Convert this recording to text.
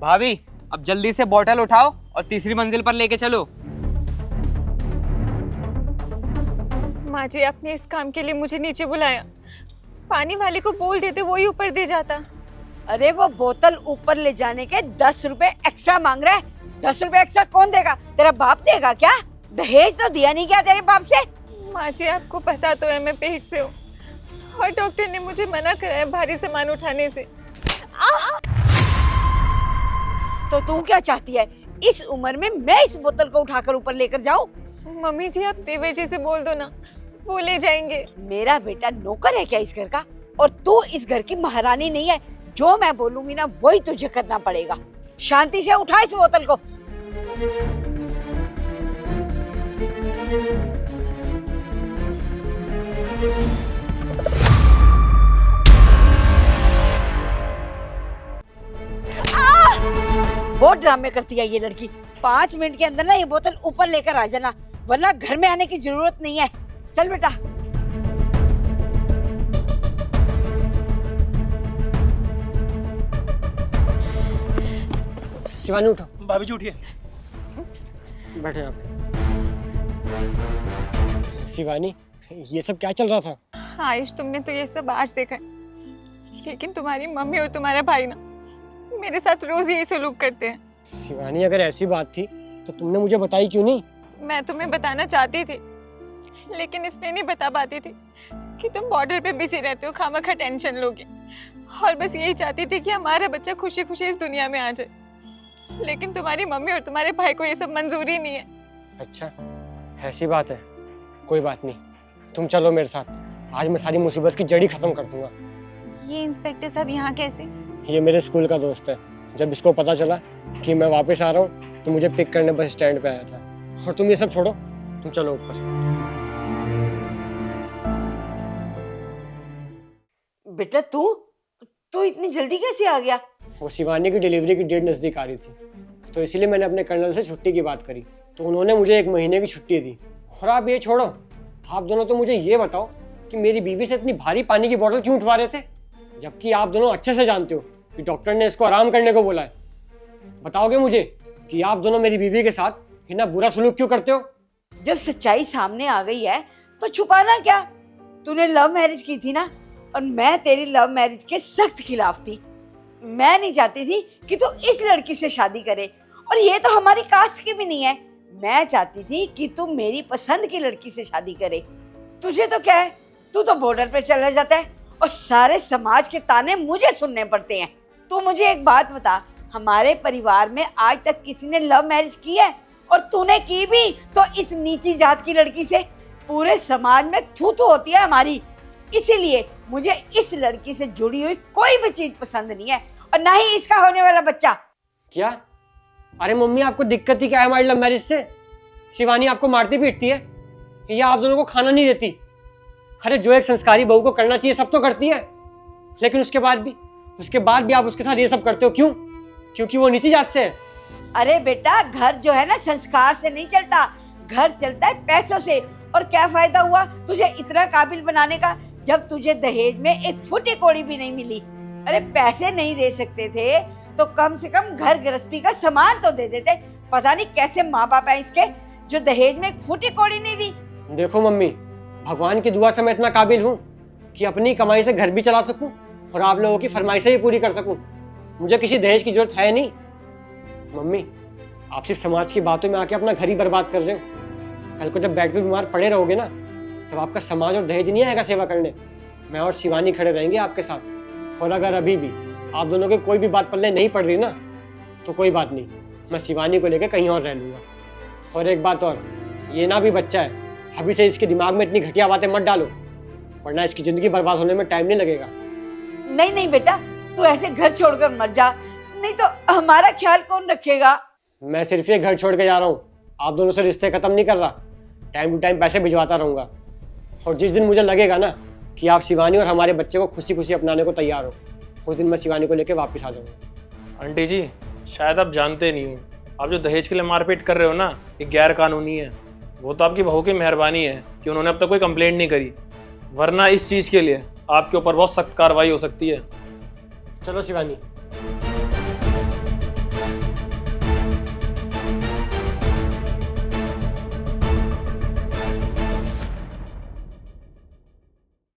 भाभी अब जल्दी से बोतल उठाओ और तीसरी मंजिल पर लेके चलो। माँ जी, आपने इस काम के लिए मुझे नीचे बुलाया। पानी वाले को बोल देते, वो ही ऊपर दे जाता। अरे वो बोतल ऊपर ले जाने के 10 रुपए एक्स्ट्रा मांग रहा है। 10 रुपए एक्स्ट्रा कौन देगा? तेरा बाप देगा क्या? दहेज तो दिया नहीं क्या तेरे बाप से? माँ जी, आपको पता तो है मैं पेट से हूँ और डॉक्टर ने मुझे मना करा है भारी सामान उठाने से। तो तू क्या चाहती है? इस उम्र में मैं इस बोतल को उठाकर ऊपर लेकर जाऊं? मम्मी जी, आप देवर जी से बोल दो ना, वो ले जाएंगे। मेरा बेटा नौकर है क्या इस घर का? और तू इस घर की महारानी नहीं है। जो मैं बोलूंगी ना वही तुझे करना पड़ेगा। शांति से उठा इस बोतल को। बहुत ड्रामे करती है ये लड़की। 5 मिनट के अंदर ना ये बोतल ऊपर लेकर आ जाना, वरना घर में आने की जरूरत नहीं है। चल बेटा। शिवानी उठो। भाभी जी उठिए। बैठे आप। शिवानी, ये सब क्या चल रहा था? आयुष, तुमने तो ये सब आज देखा है, लेकिन तुम्हारी मम्मी और तुम्हारा भाई ना मेरे साथ रोज यही सलूक करते हैं। शिवानी, अगर ऐसी बात थी तो तुमने मुझे बताई क्यों नहीं? मैं तुम्हें बताना चाहती थी, लेकिन इसलिए नहीं बता पाती थी कि तुम बॉर्डर पे बिजी रहते हो, खामखा टेंशन लोगे, और बस यही चाहती थी कि हमारा बच्चा खुशी खुशी इस दुनिया में आ जाए। लेकिन तुम्हारी मम्मी और तुम्हारे भाई को ये सब मंजूर ही नहीं है। अच्छा, ऐसी बात है। कोई बात नहीं, तुम चलो मेरे साथ। आज मैं सारी मुसीबत की जड़ी खत्म कर दूंगा। ये इंस्पेक्टर साहब यहाँ कैसे? ये मेरे स्कूल का दोस्त है। जब इसको पता चला कि मैं वापस आ रहा हूँ तो मुझे पिक करने बस स्टैंड पे आया था। और तुम ये सब छोड़ो, तुम चलो ऊपर। बेटा तू इतनी जल्दी कैसे आ गया? वो शिवानी की डिलीवरी की डेट नज़दीक आ रही थी, तो इसीलिए मैंने अपने कर्नल से छुट्टी की बात करी, तो उन्होंने मुझे 1 महीने की छुट्टी दी। और आप ये छोड़ो, आप दोनों तो मुझे ये बताओ कि मेरी बीवी से इतनी भारी पानी की बोतल क्यों उठवा रहे थे, जबकि आप दोनों अच्छे से जानते हो कि डॉक्टर ने इसको आराम करने को बोला है। बताओगे मुझे कि आप दोनों मेरी बीवी के साथ इतना बुरा सलूक क्यों करते हो? जब सच्चाई सामने आ गई है तो छुपाना क्या? तूने लव मैरिज की थी ना, और मैं तेरी लव मैरिज के सख्त खिलाफ थी। मैं नहीं चाहती थी कि तू इस लड़की से शादी करे, और ये तो हमारी कास्ट की भी नहीं है। मैं चाहती थी कि तू मेरी पसंद की लड़की से शादी करे। तुझे तो क्या है, तू तो बॉर्डर पे चला जाता है और सारे समाज के ताने मुझे सुनने पड़ते हैं। तू मुझे एक बात बता, हमारे परिवार में आज तक किसी ने लव मैरिज की है? और तूने की भी तो इस नीची जात की लड़की से। पूरे समाज में थू थू होती है हमारी, इसीलिए मुझे इस लड़की से जुड़ी हुई कोई भी चीज पसंद नहीं है, और ना ही इसका होने वाला बच्चा। क्या? अरे मम्मी, आपको दिक्कत ही क्या है हमारी लव मैरिज से? शिवानी आपको मारती पीटती है या आप दोनों को खाना नहीं देती? अरे जो एक संस्कारी बहू को करना चाहिए सब तो करती है, लेकिन उसके बाद भी आप उसके साथ ये सब करते हो। क्यों? क्योंकि वो नीची जात से है। अरे बेटा, घर जो है ना संस्कार से नहीं चलता, घर चलता है पैसों से। और क्या फायदा हुआ तुझे इतना काबिल बनाने का, जब तुझे दहेज में एक फुटी कौड़ी भी नहीं मिली? अरे पैसे नहीं दे सकते थे तो कम से कम घर गृहस्थी का सामान तो दे देते। पता नहीं कैसे माँ बाप है इसके जो दहेज में एक फुटी कौड़ी नहीं दी। देखो मम्मी, भगवान की दुआ से मैं इतना काबिल हूँ कि अपनी कमाई से घर भी चला सकूं और आप लोगों की फरमाइशें भी पूरी कर सकूं। मुझे किसी दहेज की जरूरत है नहीं। मम्मी, आप सिर्फ समाज की बातों में आके अपना घर ही बर्बाद कर रहे हो। कल को जब बेड पे बीमार पड़े रहोगे ना, तब आपका समाज और दहेज नहीं आएगा सेवा करने। मैं और शिवानी खड़े रहेंगे आपके साथ। और अगर अभी भी आप दोनों के कोई भी बात पल्ले नहीं पड़ रही ना, तो कोई बात नहीं, मैं शिवानी को लेकर कहीं और रह लूँगा। और एक बात और, ये ना भी बच्चा है, अभी से इसके दिमाग में इतनी घटिया बातें मत डालो, वरना इसकी ज़िंदगी बर्बाद होने में टाइम नहीं लगेगा। नहीं नहीं बेटा, तू ऐसे घर छोड़कर मर जा, नहीं तो हमारा ख्याल कौन रखेगा? मैं सिर्फ ये घर छोड़ के जा रहा हूँ, आप दोनों से रिश्ते खत्म नहीं कर रहा। टाइम टू टाइम पैसे भिजवाता रहूँगा, और जिस दिन मुझे लगेगा ना कि आप शिवानी और हमारे बच्चे को खुशी खुशी अपनाने को तैयार हो, उस दिन मैं शिवानी को लेकर वापस आ जाऊँगा। आंटी जी, शायद आप जानते नहीं हो, आप जो दहेज के लिए मारपीट कर रहे हो ना, ये गैर कानूनी है। वो तो आपकी बहू की मेहरबानी है कि उन्होंने अब तक कोई कंप्लेंट नहीं करी, वरना इस चीज़ के लिए आपके ऊपर बहुत सख्त कार्रवाई हो सकती है। चलो शिवानी। है।